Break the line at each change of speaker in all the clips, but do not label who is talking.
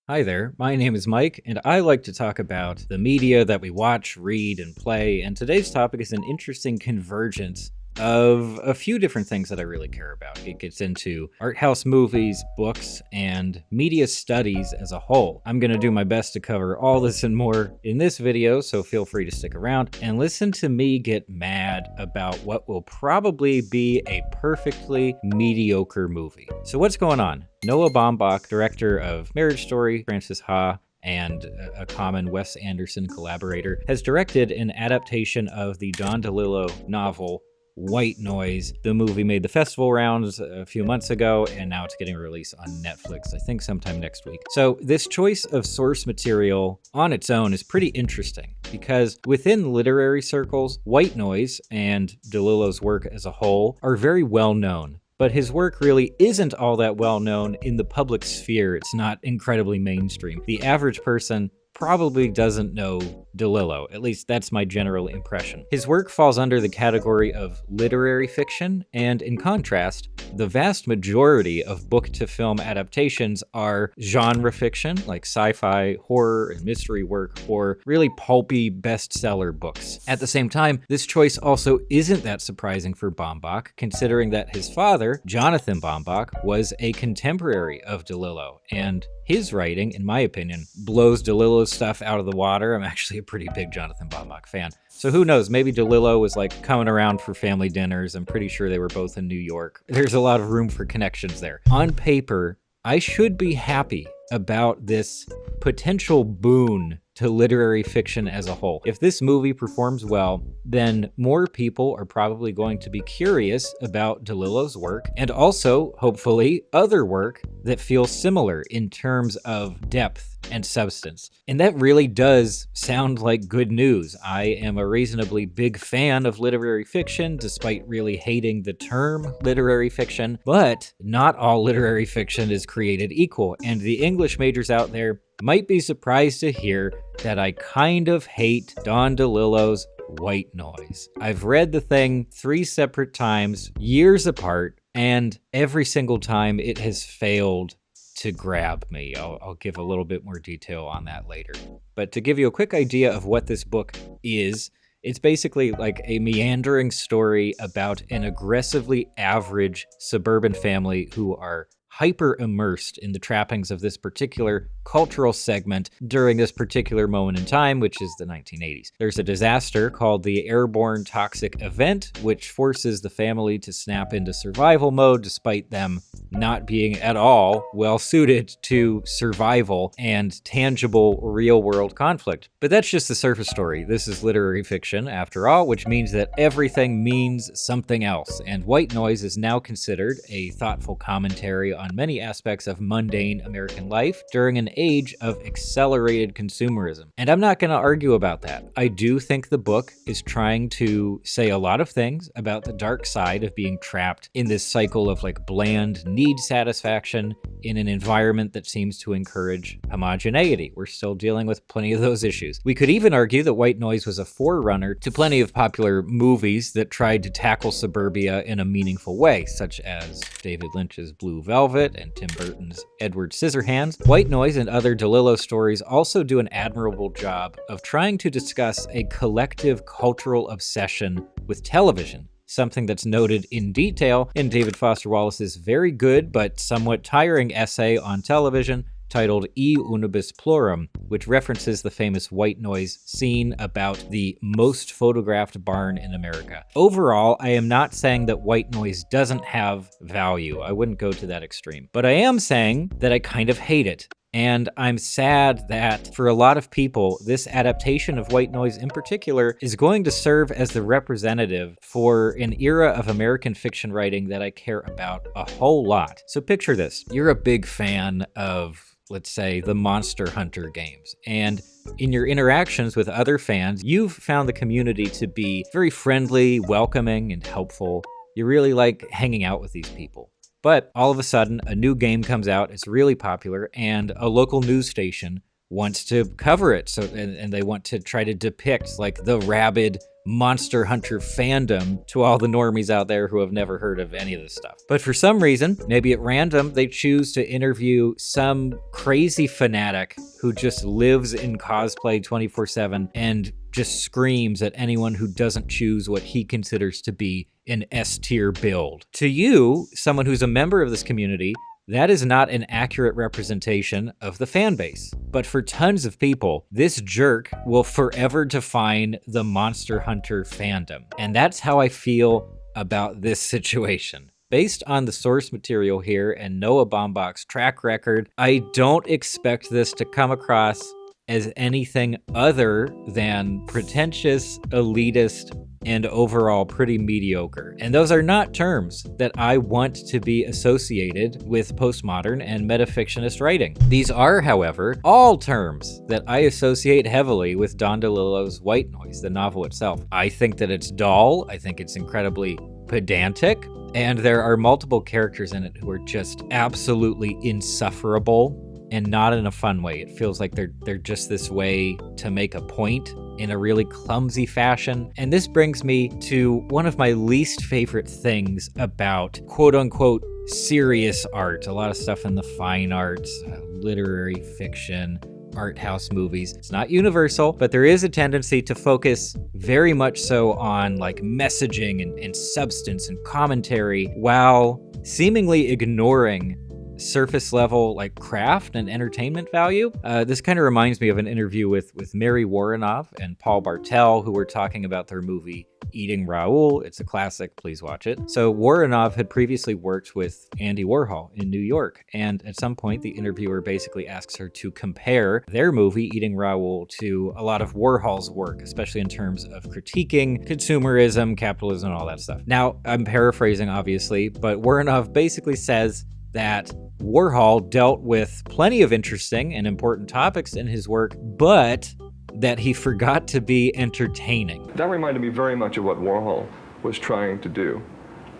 Hi there, my name is Mike, and I like to talk about the media that we watch, read, and play, and today's topic is an interesting convergence of a few different things that I really care about. It gets into art house movies, books, and media studies as a whole. I'm going to do my best to cover all this and more in this video, so feel free to stick around and listen to me get mad about what will probably be a perfectly mediocre movie. So what's going on? Noah Baumbach, director of Marriage Story, Frances Ha, and a common Wes Anderson collaborator, has directed an adaptation of the Don DeLillo novel White Noise. The movie made the festival rounds a few months ago, and now it's getting released on Netflix, I think sometime next week. So this choice of source material on its own is pretty interesting, because within literary circles, White Noise and DeLillo's work as a whole are very well known. But his work really isn't all that well known in the public sphere. It's not incredibly mainstream. The average person probably doesn't know DeLillo. At least that's my general impression. His work falls under the category of literary fiction, and in contrast, the vast majority of book-to-film adaptations are genre fiction, like sci-fi, horror, and mystery work, or really pulpy bestseller books. At the same time, this choice also isn't that surprising for Baumbach, considering that his father, Jonathan Baumbach, was a contemporary of DeLillo, and his writing, in my opinion, blows DeLillo's stuff out of the water. I'm actually a pretty big Jonathan Baumbach fan. So who knows, maybe DeLillo was like coming around for family dinners. I'm pretty sure they were both in New York. There's a lot of room for connections there. On paper, I should be happy about this potential boon to literary fiction as a whole. If this movie performs well, then more people are probably going to be curious about DeLillo's work, and also, hopefully, other work that feels similar in terms of depth and substance. And that really does sound like good news. I am a reasonably big fan of literary fiction, despite really hating the term literary fiction, but not all literary fiction is created equal, and the English majors out there might be surprised to hear that I kind of hate Don DeLillo's White Noise. I've read the thing 3 separate times, years apart, and every single time it has failed to grab me. I'll give a little bit more detail on that later. But to give you a quick idea of what this book is, it's basically like a meandering story about an aggressively average suburban family who are hyper immersed in the trappings of this particular cultural segment during this particular moment in time, which is the 1980s. There's a disaster called the airborne toxic event, which forces the family to snap into survival mode despite them not being at all well suited to survival and tangible real world conflict. But that's just the surface story. This is literary fiction after all, which means that everything means something else. And White Noise is now considered a thoughtful commentary on many aspects of mundane American life during an age of accelerated consumerism. And I'm not going to argue about that. I do think the book is trying to say a lot of things about the dark side of being trapped in this cycle of like bland need satisfaction in an environment that seems to encourage homogeneity. We're still dealing with plenty of those issues. We could even argue that White Noise was a forerunner to plenty of popular movies that tried to tackle suburbia in a meaningful way, such as David Lynch's Blue Velvet and Tim Burton's Edward Scissorhands. White Noise and other DeLillo stories also do an admirable job of trying to discuss a collective cultural obsession with television, something that's noted in detail in David Foster Wallace's very good but somewhat tiring essay on television titled E Unibus Plurum, which references the famous White Noise scene about the most photographed barn in America. Overall, I am not saying that White Noise doesn't have value. I wouldn't go to that extreme. But I am saying that I kind of hate it. And I'm sad that for a lot of people, this adaptation of White Noise in particular is going to serve as the representative for an era of American fiction writing that I care about a whole lot. So picture this. You're a big fan of, let's say, the Monster Hunter games. And in your interactions with other fans, you've found the community to be very friendly, welcoming, and helpful. You really like hanging out with these people. But all of a sudden, a new game comes out, it's really popular, and a local news station wants to cover it. And they want to try to depict like the rabid Monster Hunter fandom to all the normies out there who have never heard of any of this stuff. But for some reason, maybe at random, they choose to interview some crazy fanatic who just lives in cosplay 24/7 and just screams at anyone who doesn't choose what he considers to be an S-tier build. To you, someone who's a member of this community, that is not an accurate representation of the fan base. But for tons of people, this jerk will forever define the Monster Hunter fandom. And that's how I feel about this situation. Based on the source material here and Noah Baumbach's track record, I don't expect this to come across as anything other than pretentious, elitist, and overall pretty mediocre. And those are not terms that I want to be associated with postmodern and metafictionist writing. These are, however, all terms that I associate heavily with Don DeLillo's White Noise, the novel itself. I think that it's dull, I think it's incredibly pedantic, and there are multiple characters in it who are just absolutely insufferable, and not in a fun way. It feels like they're just this way to make a point in a really clumsy fashion. And this brings me to one of my least favorite things about quote-unquote serious art. A lot of stuff in the fine arts, literary fiction, art house movies. It's not universal, but there is a tendency to focus very much so on like messaging and substance and commentary, while seemingly ignoring surface level like craft and entertainment value. This kind of reminds me of an interview with Mary Warrenoff and Paul Bartel, who were talking about their movie Eating Raoul. It's a classic, please watch it. So Warrenoff had previously worked with Andy Warhol in New York, and at some point the interviewer basically asks her to compare their movie Eating Raoul to a lot of Warhol's work, especially in terms of critiquing consumerism, capitalism, and all that stuff. Now, I'm paraphrasing obviously, but Warrenoff basically says that Warhol dealt with plenty of interesting and important topics in his work, but that he forgot to be entertaining.
That reminded me very much of what Warhol was trying to do,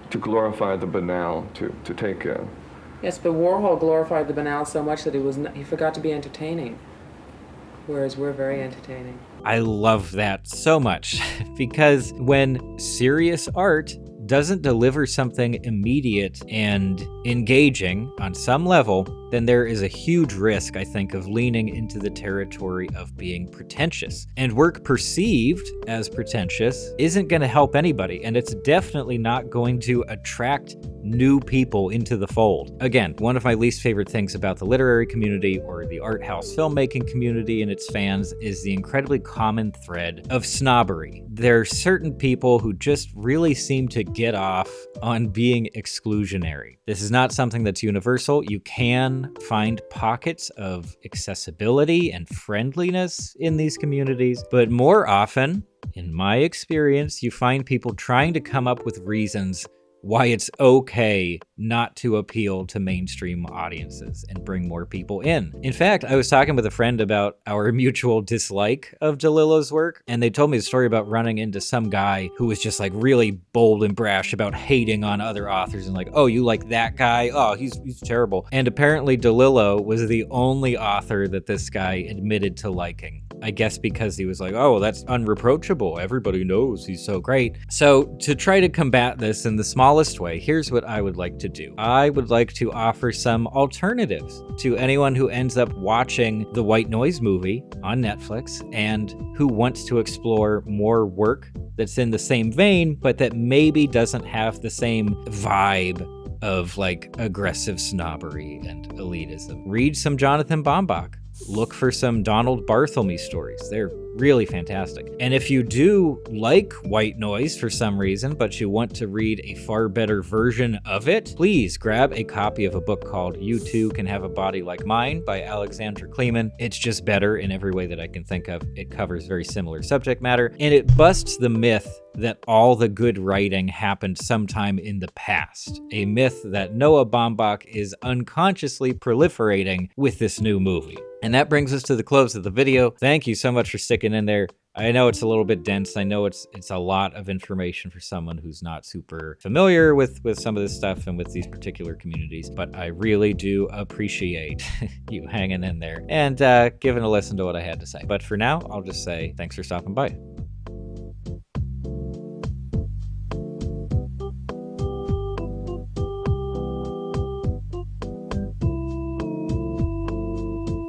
to glorify the banal, to take
Yes, but Warhol glorified the banal so much that he forgot to be entertaining, whereas we're very entertaining.
I love that so much, because when serious art doesn't deliver something immediate and engaging on some level, then there is a huge risk, I think, of leaning into the territory of being pretentious. And work perceived as pretentious isn't going to help anybody, and it's definitely not going to attract new people into the fold. Again, one of my least favorite things about the literary community or the art house filmmaking community and its fans is the incredibly common thread of snobbery. There are certain people who just really seem to get off on being exclusionary. This is not something that's universal. You can find pockets of accessibility and friendliness in these communities, but more often, in my experience, you find people trying to come up with reasons why it's okay not to appeal to mainstream audiences and bring more people in. In fact, I was talking with a friend about our mutual dislike of DeLillo's work, and they told me a story about running into some guy who was just like really bold and brash about hating on other authors and like, oh, you like that guy? Oh, he's terrible. And apparently DeLillo was the only author that this guy admitted to liking. I guess because he was like, oh, that's unreproachable. Everybody knows he's so great. So to try to combat this in the smallest way, here's what I would like to do. I would like to offer some alternatives to anyone who ends up watching the White Noise movie on Netflix and who wants to explore more work that's in the same vein, but that maybe doesn't have the same vibe of like aggressive snobbery and elitism. Read some Jonathan Baumbach. Look for some Donald Barthelme stories. They're really fantastic. And if you do like White Noise for some reason, but you want to read a far better version of it, please grab a copy of a book called You Too Can Have a Body Like Mine by Alexandra Kleeman. It's just better in every way that I can think of. It covers very similar subject matter, and it busts the myth that all the good writing happened sometime in the past, a myth that Noah Baumbach is unconsciously proliferating with this new movie. And that brings us to the close of the video. Thank you so much for sticking in there. I know it's a little bit dense. I know it's a lot of information for someone who's not super familiar with some of this stuff and with these particular communities, but I really do appreciate you hanging in there and giving a listen to what I had to say. But for now, I'll just say thanks for stopping by.